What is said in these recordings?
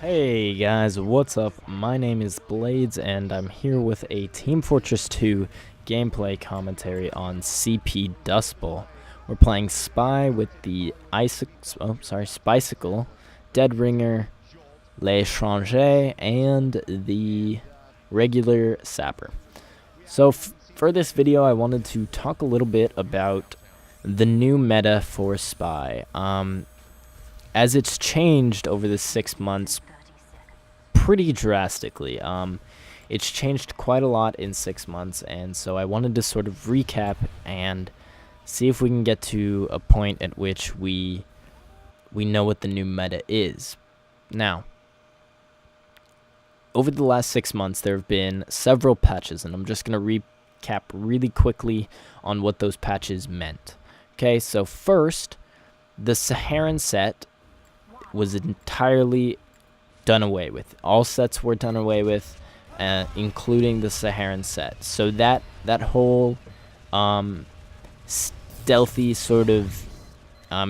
Hey guys, what's up? My name is Bladezz and I'm here with a Team Fortress 2 gameplay commentary on CP Dust Bowl. We're playing Spy with the Spicicle, Dead Ringer, L'Étranger, and the regular Sapper. So for this video I wanted to talk a little bit about the new meta for Spy. As it's changed over the 6 months pretty drastically. It's changed quite a lot in 6 months, and so I wanted to sort of recap and see if we can get to a point at which we know what the new meta is. Now, over the last 6 months, there have been several patches, and I'm just going to recap really quickly on what those patches meant. Okay, so first, the Saharan set was entirely done away with. All sets were done away with, including the Saharan set. So that whole stealthy sort of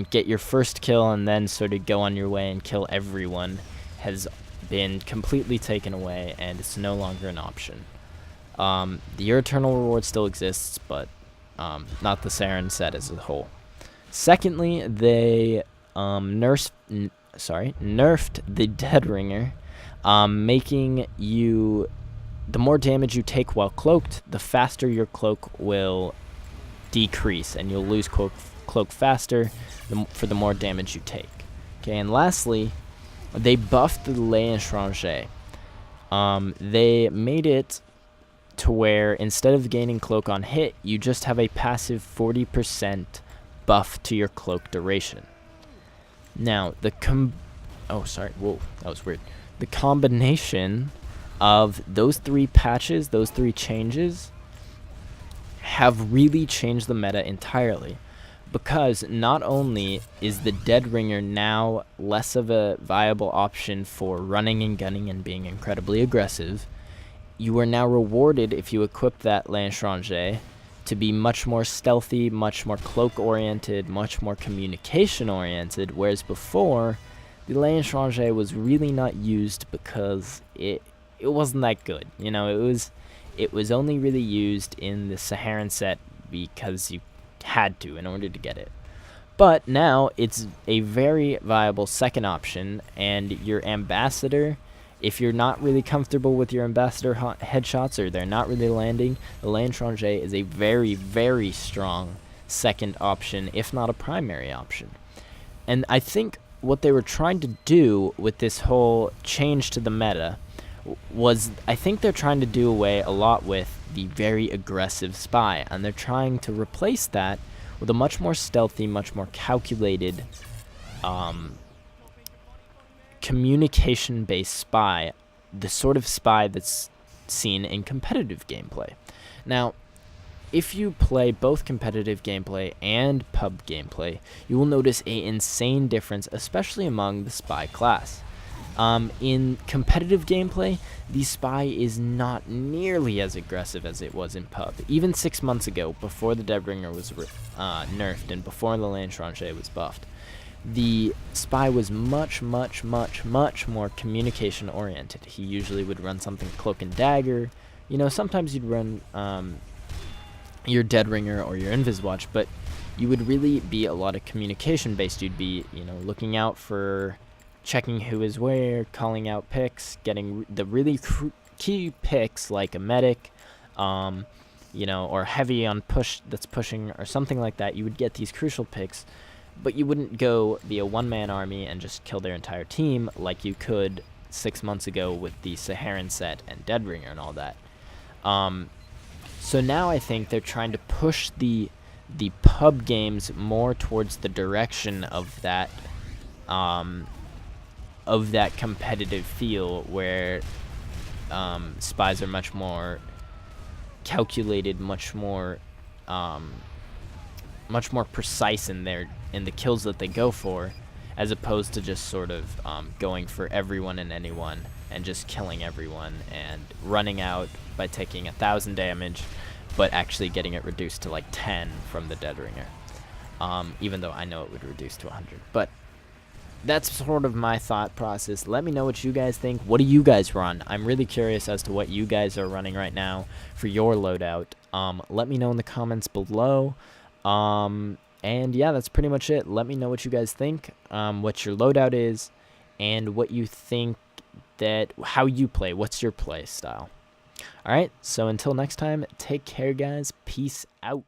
get your first kill and then sort of go on your way and kill everyone has been completely taken away, and it's no longer an option. The Eternal reward still exists, but not the Saharan set as a whole. Secondly, they nerfed the Dead Ringer, making you, the more damage you take while cloaked, the faster your cloak will decrease, and you'll lose cloak faster for the more damage you take. Okay, and lastly, they buffed the L'Étranger. They made it to where instead of gaining cloak on hit, you just have a passive 40% buff to your cloak duration. Now, the The combination of those three patches, those three changes, have really changed the meta entirely. Because not only is the Dead Ringer now less of a viable option for running and gunning and being incredibly aggressive, you are now rewarded if you equip that L'Étranger to be much more stealthy, much more cloak-oriented, much more communication-oriented, whereas before, the L'Étranger was really not used because it wasn't that good. You know, it was only really used in the Saharan set because you had to in order to get it. But now it's a very viable second option, and your Ambassador, if you're not really comfortable with your Ambassador headshots or they're not really landing, the L'Étranger is a very, very strong second option, if not a primary option. And I think what they were trying to do with this whole change to the meta was, I think they're trying to do away a lot with the very aggressive Spy, and they're trying to replace that with a much more stealthy, much more calculated, communication-based Spy, the sort of Spy that's seen in competitive gameplay. Now, if you play both competitive gameplay and pub gameplay, you will notice an insane difference, especially among the Spy class. In competitive gameplay, the Spy is not nearly as aggressive as it was in pub. Even 6 months ago, before the Dead Ringer was nerfed and before the L'Étranger was buffed, the Spy was much more communication oriented. He usually would run something Cloak and Dagger. You know, sometimes you'd run your Dead Ringer or your Inviswatch, but you would really be a lot of communication based. You'd be, you know, looking out for checking who is where, calling out picks, getting the really key picks like a medic, you know, or heavy on push that's pushing or something like that. You would get these crucial picks, but you wouldn't go be a one-man army and just kill their entire team like you could 6 months ago with the Saharan set and Dead Ringer and all that. So now I think they're trying to push the pub games more towards the direction of that competitive feel where Spies are much more calculated, much more precise in the kills that they go for, as opposed to just sort of going for everyone and anyone and just killing everyone and running out by taking 1,000 damage, but actually getting it reduced to like 10 from the Dead Ringer. Even though I know it would reduce to 100. But that's sort of my thought process. Let me know what you guys think. What do you guys run? I'm really curious as to what you guys are running right now for your loadout. Let me know in the comments below. And yeah, that's pretty much it. Let me know what you guys think, what your loadout is, and what you think how you play. What's your play style? All right, so until next time, take care, guys. Peace out.